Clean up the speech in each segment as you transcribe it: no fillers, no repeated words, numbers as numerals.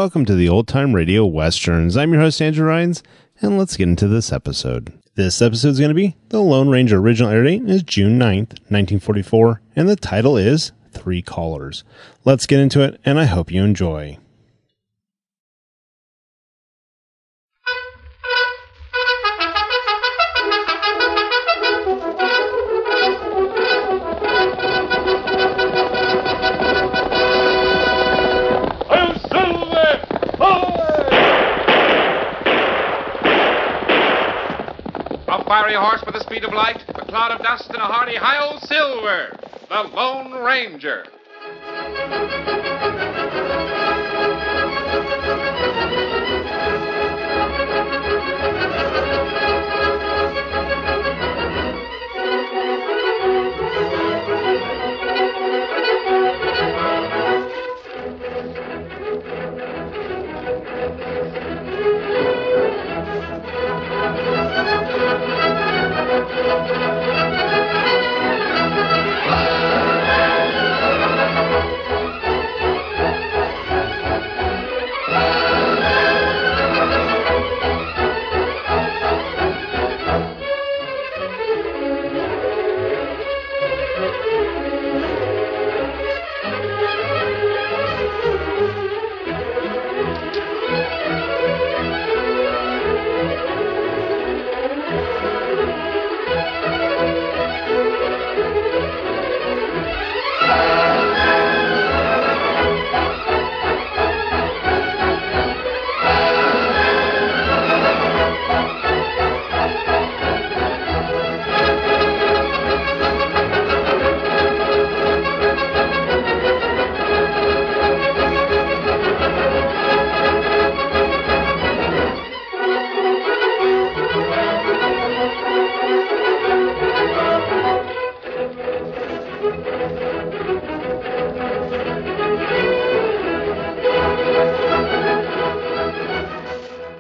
welcome to the Old Time Radio Westerns. I'm your host, Andrew Rhynes, and let's get into this episode. This episode is going to be The Lone Ranger. Original air date is June 9th, 1944, and the title is Three Callers. Let's get into it, and I hope you enjoy. Fiery horse with the speed of light, a cloud of dust, and a hearty hi-yo silver, the Lone Ranger.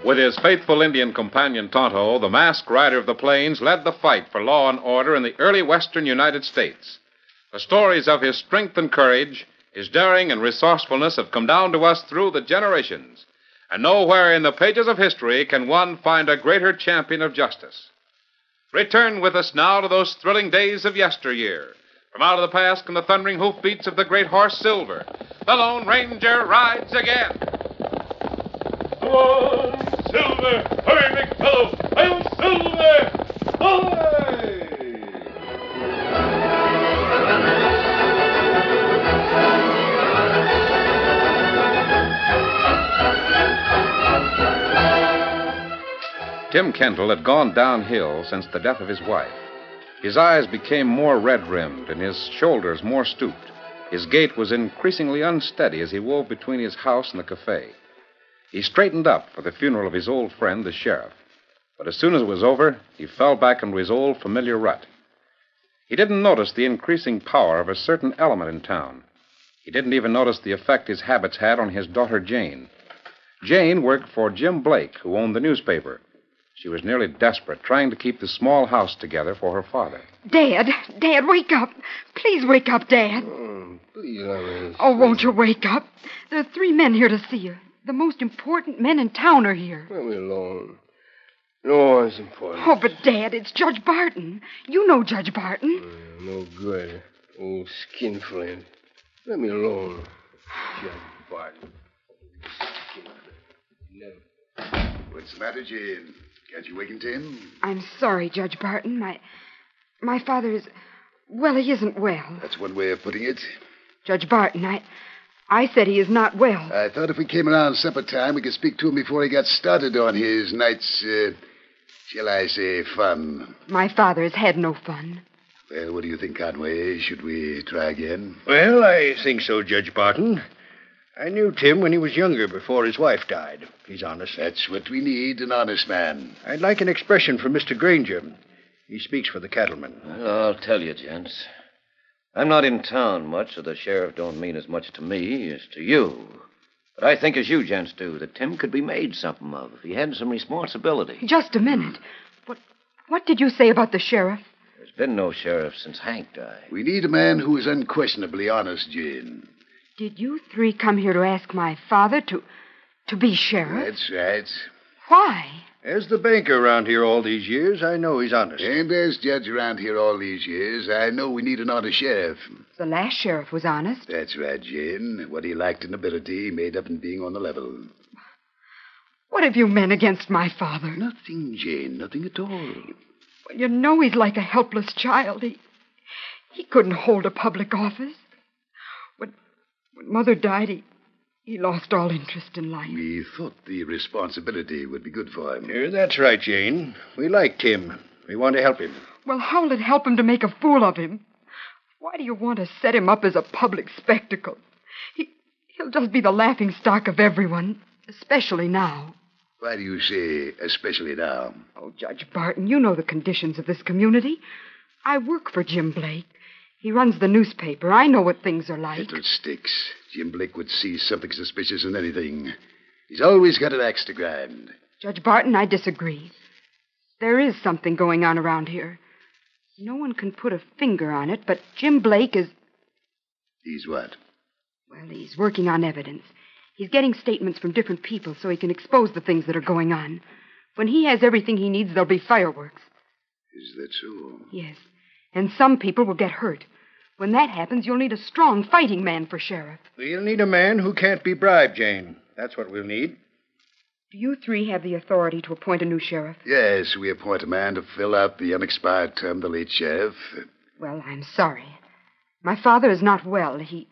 With his faithful Indian companion Tonto, the masked rider of the plains led the fight for law and order in the early western United States. The stories of his strength and courage, his daring and resourcefulness have come down to us through the generations. And nowhere in the pages of history can one find a greater champion of justice. Return with us now to those thrilling days of yesteryear. From out of the past come the thundering hoofbeats of the great horse Silver. The Lone Ranger rides again. Come on, Silver! Hurry, big fellow! I'm Silver! Away! Tim Kendall had gone downhill since the death of his wife. His eyes became more red-rimmed and his shoulders more stooped. His gait was increasingly unsteady as he wove between his house and the cafe. He straightened up for the funeral of his old friend, the sheriff. But as soon as it was over, he fell back into his old familiar rut. He didn't notice the increasing power of a certain element in town. He didn't even notice the effect his habits had on his daughter, Jane. Jane worked for Jim Blake, who owned the newspaper. She was nearly desperate, trying to keep the small house together for her father. Dad, wake up. Please wake up, Dad. Please, Iris. Oh, won't you wake up? There are 3 men here to see you. The most important men in town are here. Let me alone. No one's important. Oh, but Dad, it's Judge Barton. You know Judge Barton. No good. Old skinflint. Let me alone. Judge Barton. Skinflint. What's the matter, Jane? Can't you waken Tim? I'm sorry, Judge Barton. My father is... Well, he isn't well. That's one way of putting it. Judge Barton, I said he is not well. I thought if we came around supper time, we could speak to him before he got started on his night's, shall I say, fun. My father has had no fun. Well, what do you think, Conway? Should we try again? Well, I think so, Judge Barton. I knew Tim when he was younger, before his wife died. He's honest. That's what we need, an honest man. I'd like an expression from Mr. Granger. He speaks for the cattlemen. Well, I'll tell you, gents. I'm not in town much, so the sheriff don't mean as much to me as to you. But I think as you gents do, that Tim could be made something of if he had some responsibility. Just a minute. What did you say about the sheriff? There's been no sheriff since Hank died. We need a man who is unquestionably honest, Jane. Did you 3 come here to ask my father to To be sheriff? That's right. Why? As the banker around here all these years, I know he's honest. And as judge around here all these years, I know we need an honest sheriff. The last sheriff was honest. That's right, Jane. What he lacked in ability, he made up in being on the level. What have you men against my father? Nothing, Jane. Nothing at all. Well, you know he's like a helpless child. He couldn't hold a public office. When Mother died, he lost all interest in life. We thought the responsibility would be good for him. Yeah, that's right, Jane. We like Tim. We want to help him. Well, how will it help him to make a fool of him? Why do you want to set him up as a public spectacle? He'll just be the laughingstock of everyone, especially now. Why do you say especially now? Oh, Judge Barton, you know the conditions of this community. I work for Jim Blake. He runs the newspaper. I know what things are like. Fiddlesticks. Jim Blake would see something suspicious in anything. He's always got an axe to grind. Judge Barton, I disagree. There is something going on around here. No one can put a finger on it, but Jim Blake is... He's what? Well, he's working on evidence. He's getting statements from different people so he can expose the things that are going on. When he has everything he needs, there'll be fireworks. Is that so? Yes. And some people will get hurt. When that happens, you'll need a strong fighting man for sheriff. We'll need a man who can't be bribed, Jane. That's what we'll need. Do you three have the authority to appoint a new sheriff? Yes, we appoint a man to fill out the unexpired term of the late sheriff. Well, I'm sorry. My father is not well. He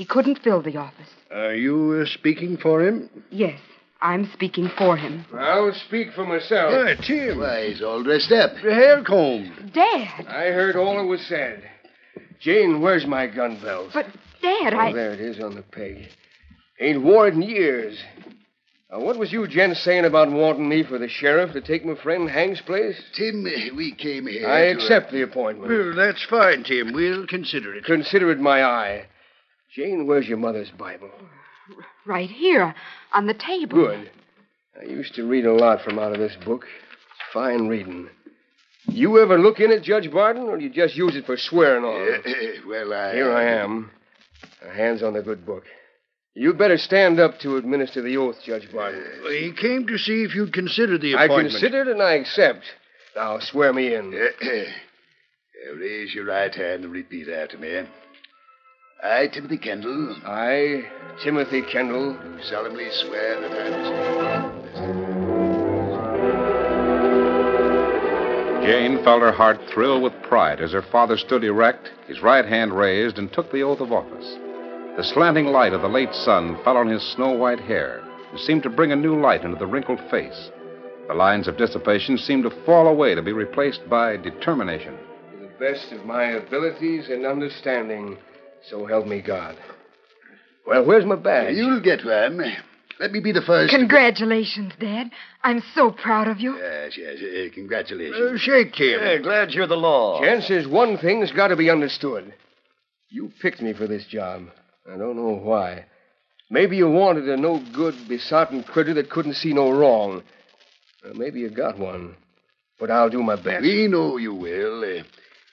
couldn't fill the office. Are you speaking for him? Yes, I'm speaking for him. I'll speak for myself. Tim. Why, he's all dressed up. The hair combed. Dad! I heard all that was said. Jane, where's my gun belt? But, Dad, Oh, there it is on the peg. Ain't wore it in years. Now, what was you gents saying about wanting me for the sheriff to take my friend Hank's place? Tim, we came here I to... accept the appointment. Well, that's fine, Tim. We'll consider it. Consider it my eye. Jane, where's your mother's Bible? Right here, on the table. Good. I used to read a lot from out of this book. It's fine reading. You ever look in it, Judge Barton, or do you just use it for swearing on? Well, Here I am. Hands on the good book. You'd better stand up to administer the oath, Judge Barton. He came to see if you'd consider the I appointment. considered and I accept. Now, swear me in. Raise your right hand and repeat after me. I, Timothy Kendall, I, Timothy Kendall, do solemnly swear that I will... Jane felt her heart thrill with pride as her father stood erect, his right hand raised, and took the oath of office. The slanting light of the late sun fell on his snow-white hair and seemed to bring a new light into the wrinkled face. The lines of dissipation seemed to fall away to be replaced by determination. To the best of my abilities and understanding, so help me God. Well, where's my badge? You'll get one. Let me be the first. Congratulations, Dad. I'm so proud of you. Yes. Congratulations. Shake, Tim. Yeah, glad you're the law. Gents, there's one thing that's got to be understood. You picked me for this job. I don't know why. Maybe you wanted a no-good, besotted critter that couldn't see no wrong. Maybe you got one. But I'll do my best. We know you will.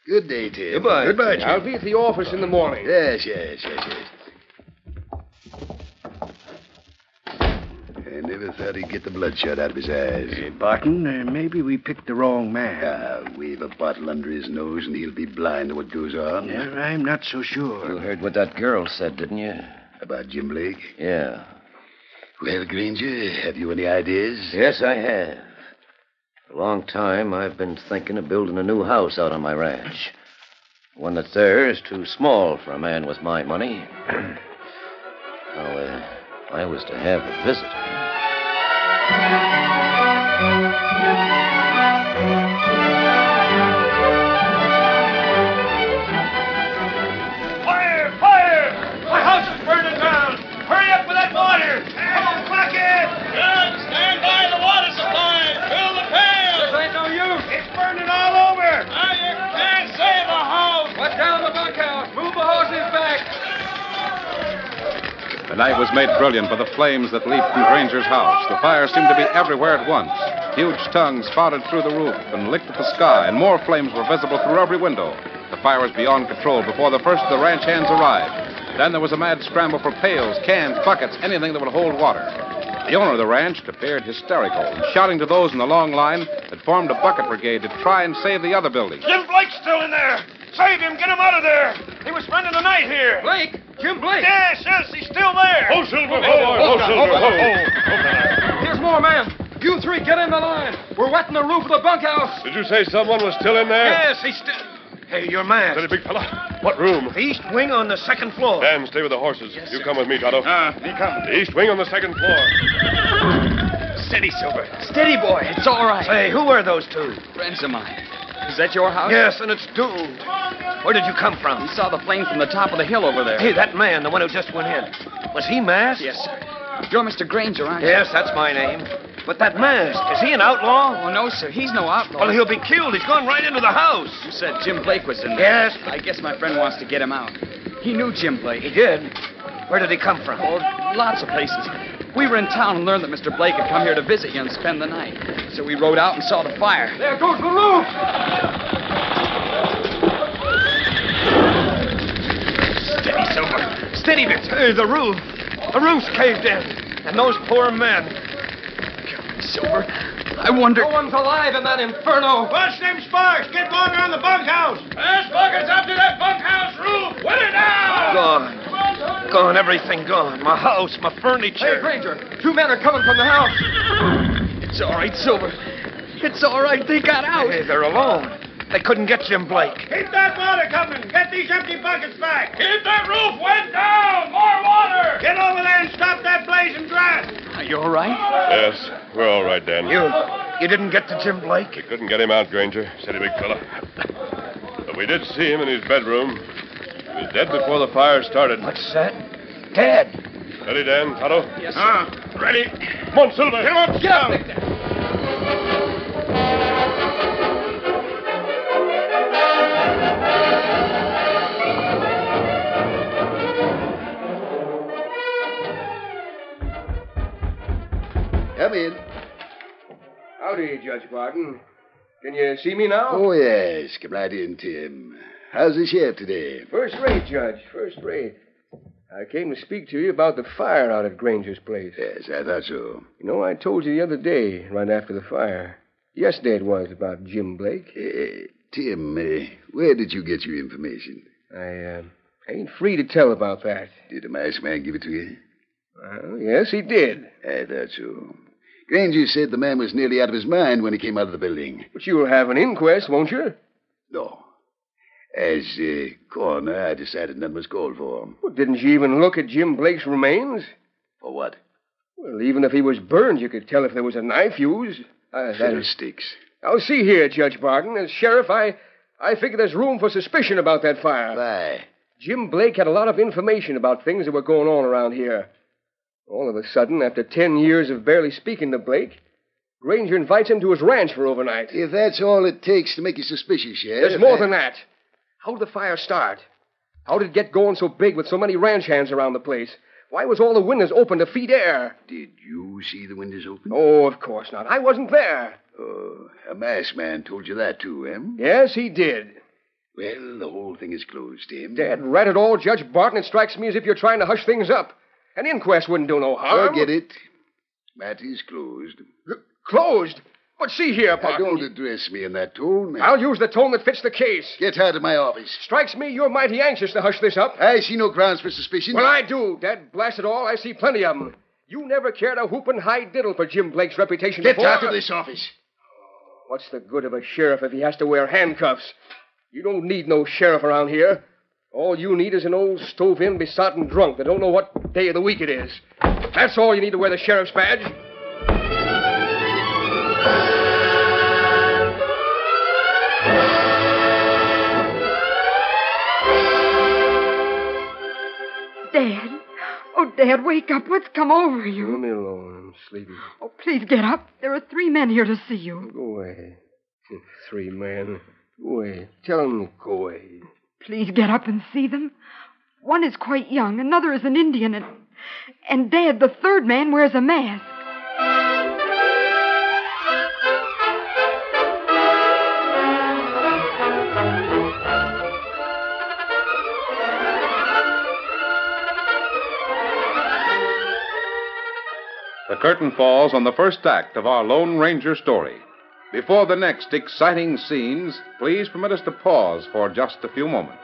Good day, Tim. Goodbye. Goodbye, Tim. I'll be at the office in the morning. Yes. I never thought he'd get the bloodshot out of his eyes. Barton, maybe we picked the wrong man. Wave a bottle under his nose and he'll be blind to what goes on. Yeah, I'm not so sure. You heard what that girl said, didn't you? About Jim Blake? Yeah. Well, Granger, have you any ideas? Yes, I have. For a long time, I've been thinking of building a new house out on my ranch. One that's there is too small for a man with my money. Now, I was to have a visitor. Fire! My house is burning down! Hurry up with that water! Come on, Crockett! Good! Stand by the water supply! Fill the pail! This ain't no use! It's burning all over! Now you can't save a house! Let down the bunkhouse! Move the horses back! The night was made brilliant by the flames that leaped from Granger's house. The fire seemed to be everywhere at once. Huge tongues spouted through the roof and licked at the sky, and more flames were visible through every window. The fire was beyond control before the first of the ranch hands arrived. Then there was a mad scramble for pails, cans, buckets, anything that would hold water. The owner of the ranch appeared hysterical and shouting to those in the long line that formed a bucket brigade to try and save the other buildings. Jim Blake's still in there. Save him. Get him out of there. He was spending the night here. Blake? Jim Blake? Yes, he's still there. Ho, Silver, ho, Silver, ho. Here's more men. You three, get in the line. We're wetting the roof of the bunkhouse. Did you say someone was still in there? Yes, he's still... Hey, you're mad. Steady, big fella. What room? The east wing on the second floor. Dan, stay with the horses. Yes, you sir. come with me, Tonto. Me come. The east wing on the second floor. Steady, Silver. Steady, boy. It's all right. Say, who are those two? Friends of mine. Is that your house? Yes, and it's doomed. Where did you come from? We saw the plane from the top of the hill over there. Hey, that man, the one who just went in. Was he masked? Yes, sir. You're Mr. Granger, aren't you? Yes, that's my name. But that mask, is he an outlaw? Oh, no, sir. He's no outlaw. Well, he'll be killed. He's gone right into the house. You said Jim Blake was in there. Yes. I guess my friend wants to get him out. He knew Jim Blake. He did? Where did he come from? Oh, lots of places. We were in town and learned that Mr. Blake had come here to visit you and spend the night. So we rode out and saw the fire. There goes the roof. Steady, Silver. Steady, Victor. The roof. The roof's caved in. And those poor men. Silver, I wonder... No one's alive in that inferno. Bust them sparks. Get going on the bunkhouse. Fast buckets up to that bunkhouse roof. Wet it down. Gone. Gone. Everything gone. My house, my furniture. Hey, Granger, 2 men are coming from the house. It's all right, Silver. It's all right. They got out. Hey, they're alone. They couldn't get Jim Blake. Keep that water coming. Get these empty buckets back. Keep that roof wet down. More water. Get over there and stop that blazing draft. Are you all right? Yes, we're all right, Dan. You didn't get to Jim Blake? We couldn't get him out, Granger. Steady, big fella. But we did see him in his bedroom. He was dead before the fire started. What's that? Dead. Ready, Dan? Tonto? Yes, sir. Ready. Come on, Silver. Get him up. Get up, Victor. Come in. Howdy, Judge Barton. Can you see me now? Oh, yes. Come right in, Tim. How's the sheriff today? First rate, Judge. First rate. I came to speak to you about the fire out at Granger's place. Yes, I thought so. You know, I told you the other day, right after the fire. Yesterday it was, about Jim Blake. Tim, where did you get your information? I ain't free to tell about that. Did the masked man give it to you? Well, yes, he did. I thought so. Granger said the man was nearly out of his mind when he came out of the building. But you'll have an inquest, won't you? No. As coroner, I decided none was called for. Well, didn't you even look at Jim Blake's remains? For what? Well, even if he was burned, you could tell if there was a knife used. Fiddlesticks. Now, see here, Judge Barton. As sheriff, I figure there's room for suspicion about that fire. Why? Jim Blake had a lot of information about things that were going on around here. All of a sudden, after 10 years of barely speaking to Blake, Granger invites him to his ranch for overnight. If that's all it takes to make you suspicious, Sheriff... There's more than that. How did the fire start? How did it get going so big with so many ranch hands around the place? Why was all the windows open to feed air? Did you see the windows open? Oh, of course not. I wasn't there. Oh, a masked man told you that, too, eh? Yes, he did. Well, the whole thing is closed, Tim. Dad, rat it all, Judge Barton. It strikes me as if you're trying to hush things up. An inquest wouldn't do no harm. Forget it. Matter is closed. Closed? But see here, Barton. Now, don't address me in that tone. I'll use the tone that fits the case. Get out of my office. Strikes me you're mighty anxious to hush this up. I see no grounds for suspicion. Well, I do. Dad, blast it all. I see plenty of them. You never cared a whooping high diddle for Jim Blake's reputation Get before. out of this office. What's the good of a sheriff if he has to wear handcuffs? You don't need no sheriff around here. All you need is an old stove-in besotted drunk that don't know what day of the week it is. That's all you need to wear the sheriff's badge. Dad. Oh, Dad, wake up. What's come over Leave you? me alone. I'm sleepy. Oh, please get up. There are 3 men here to see you. Go away. 3 men. Go away. Tell them to go away. Please get up and see them. One is quite young, another is an Indian, and Dad, the 3rd man, wears a mask. The curtain falls on the first act of our Lone Ranger story. Before the next exciting scenes, please permit us to pause for just a few moments.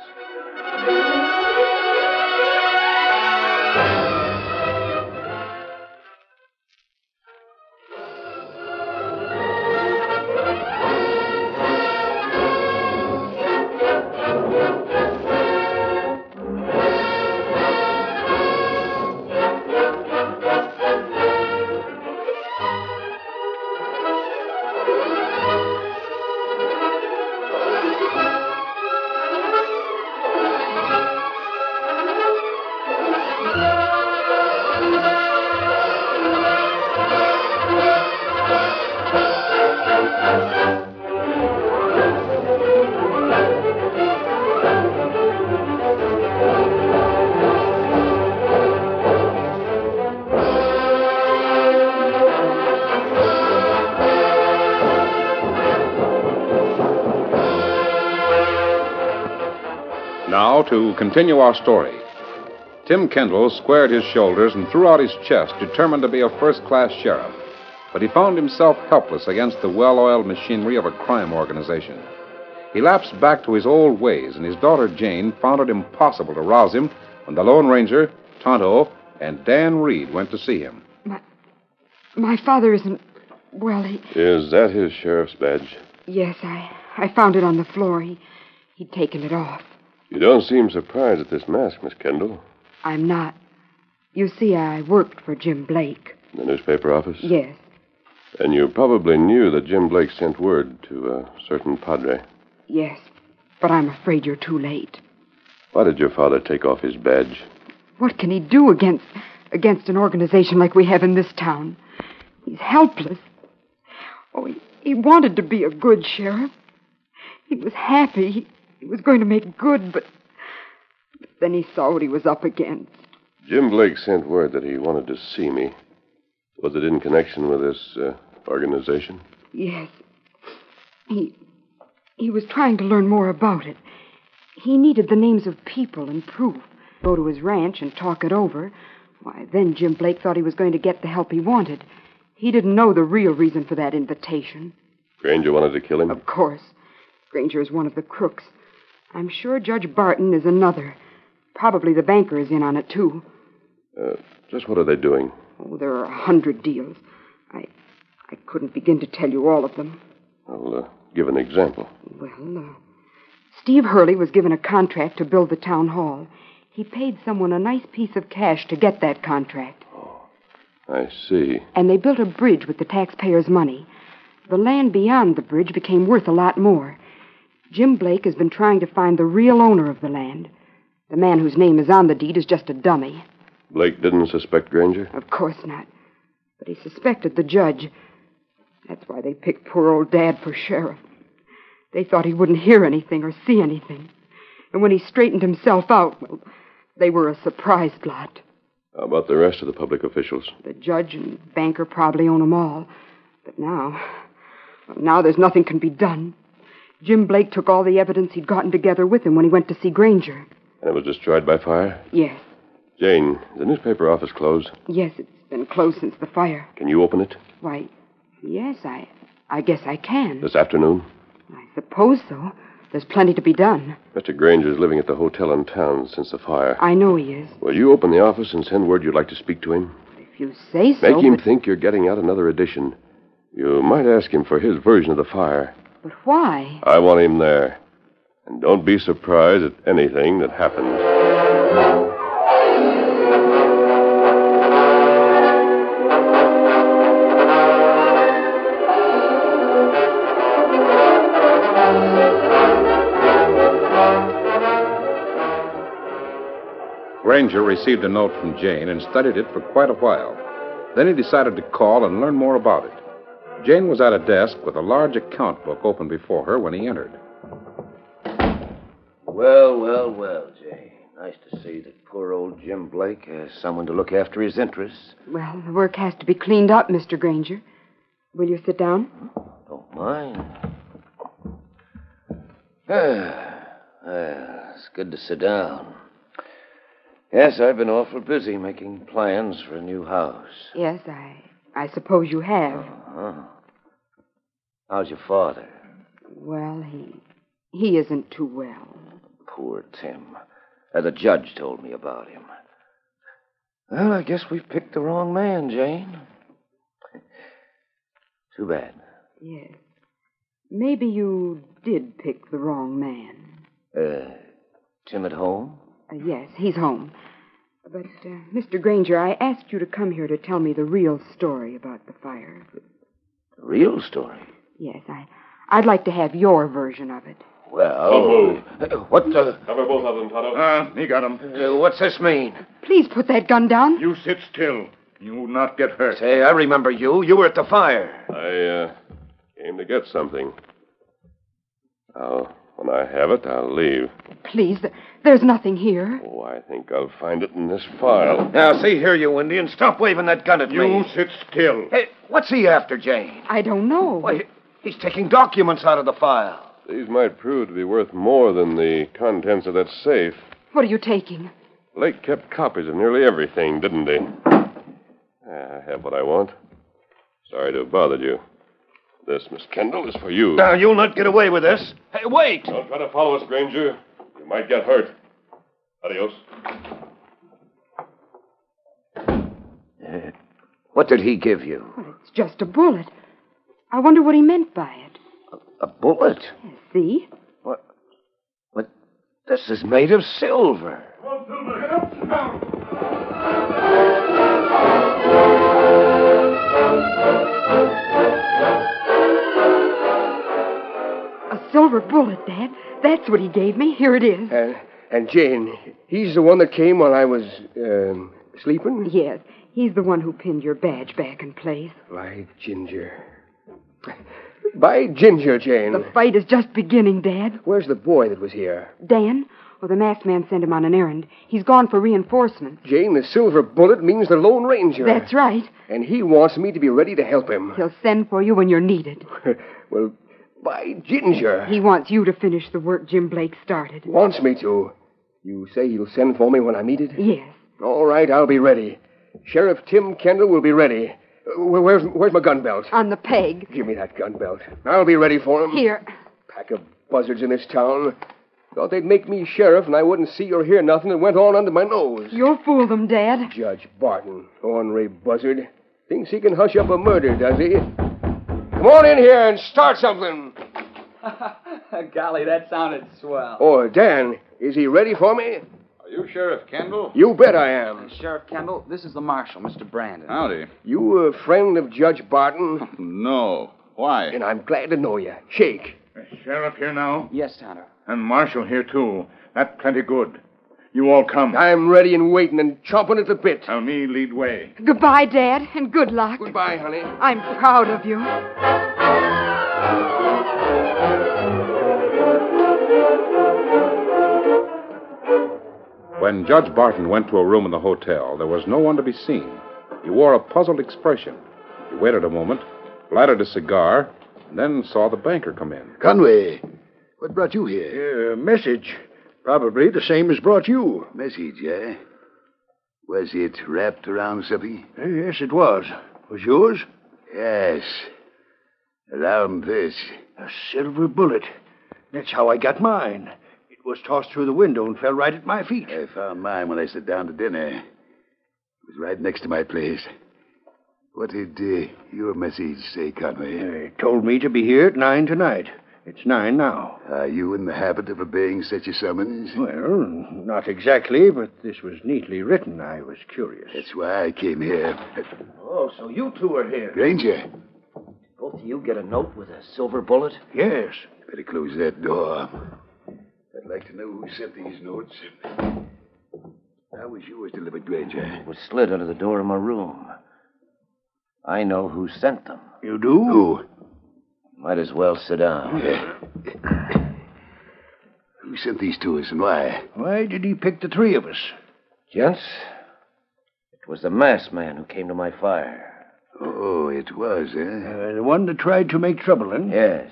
Now, to continue our story. Tim Kendall squared his shoulders and threw out his chest, determined to be a first-class sheriff. But he found himself helpless against the well-oiled machinery of a crime organization. He lapsed back to his old ways, and his daughter Jane found it impossible to rouse him when the Lone Ranger, Tonto, and Dan Reed went to see him. My father isn't... Well, he... Is that his sheriff's badge? Yes, I found it on the floor. He'd taken it off. You don't seem surprised at this mask, Miss Kendall. I'm not. You see, I worked for Jim Blake. The newspaper office? Yes. And you probably knew that Jim Blake sent word to a certain padre. Yes, but I'm afraid you're too late. Why did your father take off his badge? What can he do against an organization like we have in this town? He's helpless. Oh, he wanted to be a good sheriff. He was happy. He was going to make good, but then he saw what he was up against. Jim Blake sent word that he wanted to see me. Was it in connection with this organization? Yes. He was trying to learn more about it. He needed the names of people and proof. Go to his ranch and talk it over. Why, then Jim Blake thought he was going to get the help he wanted. He didn't know the real reason for that invitation. Granger wanted to kill him? Of course. Granger is one of the crooks. I'm sure Judge Barton is another. Probably the banker is in on it, too. Just what are they doing? Oh, there are 100 deals. I couldn't begin to tell you all of them. I'll give an example. Well, Steve Hurley was given a contract to build the town hall. He paid someone a nice piece of cash to get that contract. Oh, I see. And they built a bridge with the taxpayers' money. The land beyond the bridge became worth a lot more. Jim Blake has been trying to find the real owner of the land. The man whose name is on the deed is just a dummy. Blake didn't suspect Granger? Of course not. But he suspected the judge. That's why they picked poor old Dad for sheriff. They thought he wouldn't hear anything or see anything. And when he straightened himself out, well, they were a surprised lot. How about the rest of the public officials? The judge and banker probably own them all. But now there's nothing can be done. Jim Blake took all the evidence he'd gotten together with him when he went to see Granger. And it was destroyed by fire? Yes. Jane, the newspaper office closed? Yes, it's been closed since the fire. Can you open it? Why, yes, I guess I can. This afternoon? I suppose so. There's plenty to be done. Mr. Granger's living at the hotel in town since the fire. I know he is. Will you open the office and send word you'd like to speak to him? If you say so. Make him think you're getting out another edition. You might ask him for his version of the fire. But why? I want him there. And don't be surprised at anything that happens. Granger received a note from Jane and studied it for quite a while. Then he decided to call and learn more about it. Jane was at a desk with a large account book open before her when he entered. Well, Jane. Nice to see that poor old Jim Blake has someone to look after his interests. Well, the work has to be cleaned up, Mr. Granger. Will you sit down? Don't mind. Well, it's good to sit down. Yes, I've been awful busy making plans for a new house. Yes, I suppose you have. Uh-huh. How's your father? Well, he isn't too well. Poor Tim. The judge told me about him. Well, I guess we've picked the wrong man, Jane. Too bad. Yes. Maybe you did pick the wrong man. Tim at home? Yes, he's home. But, Mr. Granger, I asked you to come here to tell me the real story about the fire. The real story? Yes, I'd like to have your version of it. Well, what the... Cover both of them, Tonto. He got him. What's this mean? Please put that gun down. You sit still. You will not get hurt. Say, I remember you. You were at the fire. I came to get something. Now, when I have it, I'll leave. Please, there's nothing here. Oh, I think I'll find it in this file. Now, see here, you Indian. Stop waving that gun at me. You sit still. Hey, what's he after, Jane? I don't know. Why, he's taking documents out of the file. These might prove to be worth more than the contents of that safe. What are you taking? Blake kept copies of nearly everything, didn't he? I have what I want. Sorry to have bothered you. This, Miss Kendall, is for you. Now, you'll not get away with this. Hey, wait! Don't try to follow us, Granger. You might get hurt. Adios. What did he give you? Well, it's just a bullet. I wonder what he meant by it. A bullet? See? What? This is made of silver. A silver bullet, Dad. That's what he gave me. Here it is. And Jane, he's the one that came while I was, sleeping? Yes. He's the one who pinned your badge back in place. By Ginger. By Ginger, Jane. The fight is just beginning, Dad. Where's the boy that was here? Dan? Well, the masked man sent him on an errand. He's gone for reinforcements. Jane, the silver bullet means the Lone Ranger. That's right. And he wants me to be ready to help him. He'll send for you when you're needed. Well, by Ginger. He wants you to finish the work Jim Blake started. Wants me to. You say he'll send for me when I'm needed? Yes. All right, I'll be ready. Sheriff Tim Kendall will be ready. Where's my gun belt? On the peg. Give me that gun belt. I'll be ready for him. Here. Pack of buzzards in this town. Thought they'd make me sheriff and I wouldn't see or hear nothing that went on under my nose. You'll fool them, Dad. Judge Barton, ornery buzzard. Thinks he can hush up a murder, does he? Come on in here and start something. Golly, that sounded swell. Oh, Dan, is he ready for me? Are you Sheriff Kendall? You bet I am. Sheriff Kendall, this is the marshal, Mr. Brandon. Howdy. You a friend of Judge Barton? No. Why? And I'm glad to know you. Shake. Sheriff here now? Yes, Tonto. And Marshal here, too. That's plenty good. You all come. I'm ready and waiting and chomping at the bit. Tell me lead way. Goodbye, Dad, and good luck. Goodbye, honey. I'm proud of you. When Judge Barton went to a room in the hotel, there was no one to be seen. He wore a puzzled expression. He waited a moment, lighted a cigar, and then saw the banker come in. Conway, what brought you here? A message. Probably the same as brought you. Message, eh? Was it wrapped around something? Yes, it was. Was yours? Yes. Around this. A silver bullet. That's how I got mine. It was tossed through the window and fell right at my feet. I found mine when I sat down to dinner. It was right next to my place. What did your message say, Conway? It told me to be here at 9 tonight. It's 9 now. Are you in the habit of obeying such a summons? Well, not exactly, but this was neatly written. I was curious. That's why I came here. Oh, so you two are here. Granger. Both of you get a note with a silver bullet? Yes. Better close that door. I'd like to know who sent these notes. How was yours delivered, Granger? It was slid under the door of my room. I know who sent them. You do? Who? Might as well sit down. Who sent these to us and why? Why did he pick the three of us? Gents, it was the masked man who came to my fire. Oh, it was, eh? The one that tried to make trouble, huh? Yes.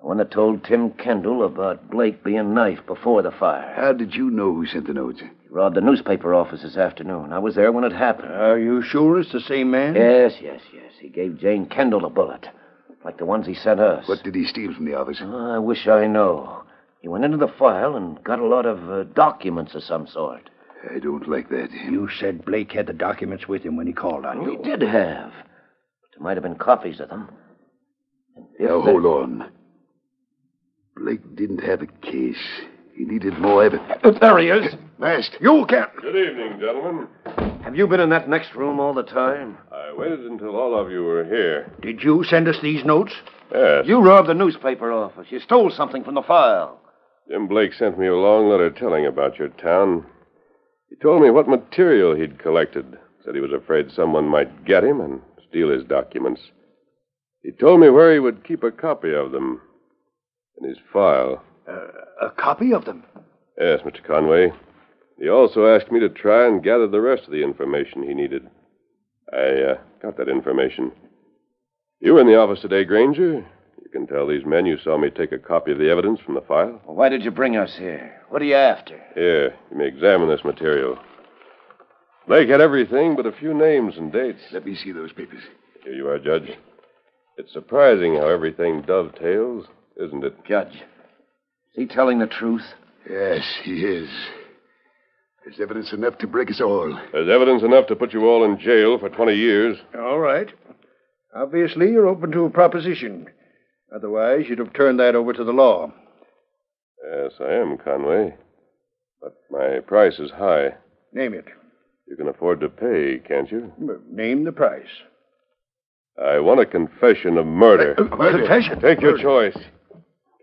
The one that told Tim Kendall about Blake being knifed before the fire. How did you know who sent the notes? He robbed the newspaper office this afternoon. I was there when it happened. Are you sure it's the same man? Yes. He gave Jane Kendall a bullet, like the ones he sent us. What did he steal from the office? I wish I know. He went into the file and got a lot of documents of some sort. I don't like that. You said Blake had the documents with him when he called on you. He did have. But there might have been copies of them. Now, hold on. Blake didn't have a case. He needed more evidence. There he is. Masked. You can't. Good evening, gentlemen. Have you been in that next room all the time? I waited until all of you were here. Did you send us these notes? Yes. You robbed the newspaper office. You stole something from the file. Jim Blake sent me a long letter telling about your town. He told me what material he'd collected. Said he was afraid someone might get him and steal his documents. He told me where he would keep a copy of them. In his file. A copy of them? Yes, Mr. Conway. He also asked me to try and gather the rest of the information he needed. I got that information. You were in the office today, Granger. You can tell these men you saw me take a copy of the evidence from the file. Well, why did you bring us here? What are you after? Here, you may examine this material. Blake had everything but a few names and dates. Let me see those papers. Here you are, Judge. It's surprising how everything dovetails, isn't it? Judge, is he telling the truth? Yes, he is. There's evidence enough to break us all. There's evidence enough to put you all in jail for 20 years. All right. Obviously, you're open to a proposition. Otherwise, you'd have turned that over to the law. Yes, I am, Conway. But my price is high. Name it. You can afford to pay, can't you? Name the price. I want a confession of murder. Murder? Confession? Take your choice.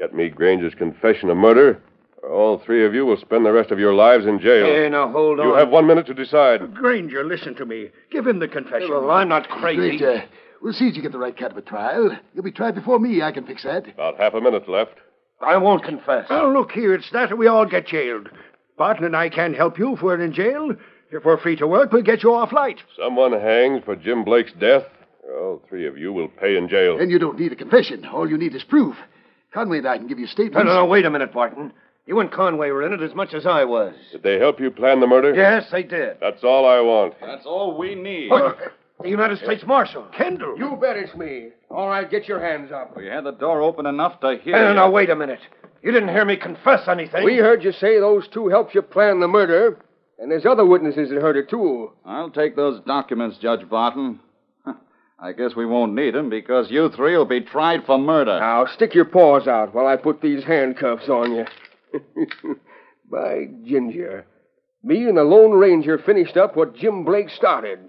Get me Granger's confession of murder, or all three of you will spend the rest of your lives in jail. Hey, now, hold on. You have 1 minute to decide. Granger, listen to me. Give him the confession. Well, I'm not crazy. Great, we'll see if you get the right kind of a trial. You'll be tried before me. I can fix that. About half a minute left. I won't confess. Well, look here. It's that or we all get jailed. Barton and I can't help you if we're in jail. If we're free to work, we'll get you off light. Someone hangs for Jim Blake's death, or all three of you will pay in jail. Then you don't need a confession. All you need is proof. Conway and I can give you statements. No, wait a minute, Barton. You and Conway were in it as much as I was. Did they help you plan the murder? Yes, they did. That's all I want. That's all we need. The United States Marshal. Kendall. You bet it's me. All right, get your hands up. We had the door open enough to hear you. Now, wait a minute. You didn't hear me confess anything. We heard you say those two helped you plan the murder, and there's other witnesses that heard it, too. I'll take those documents, Judge Barton. I guess we won't need them because you three will be tried for murder. Now, stick your paws out while I put these handcuffs on you. By ginger. Me and the Lone Ranger finished up what Jim Blake started.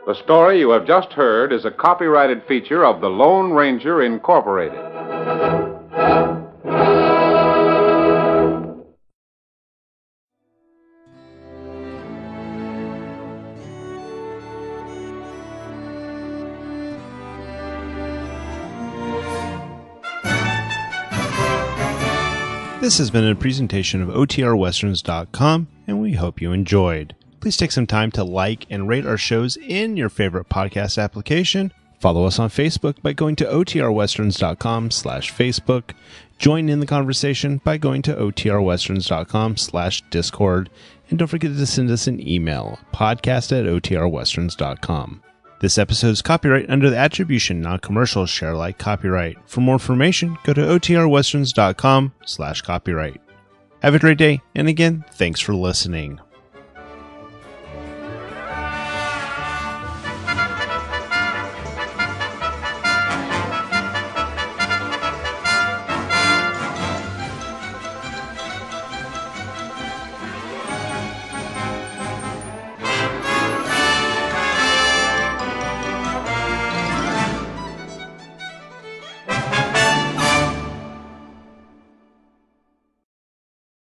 The story you have just heard is a copyrighted feature of the Lone Ranger Incorporated. This has been a presentation of OTRWesterns.com, and we hope you enjoyed. Please take some time to like and rate our shows in your favorite podcast application. Follow us on Facebook by going to OTRWesterns.com/Facebook. Join in the conversation by going to OTRWesterns.com/Discord. And don't forget to send us an email, podcast@OTRWesterns.com. This episode is copyright under the Attribution Non-Commercial Share Alike copyright. For more information, go to OTRWesterns.com/copyright. Have a great day, and again, thanks for listening.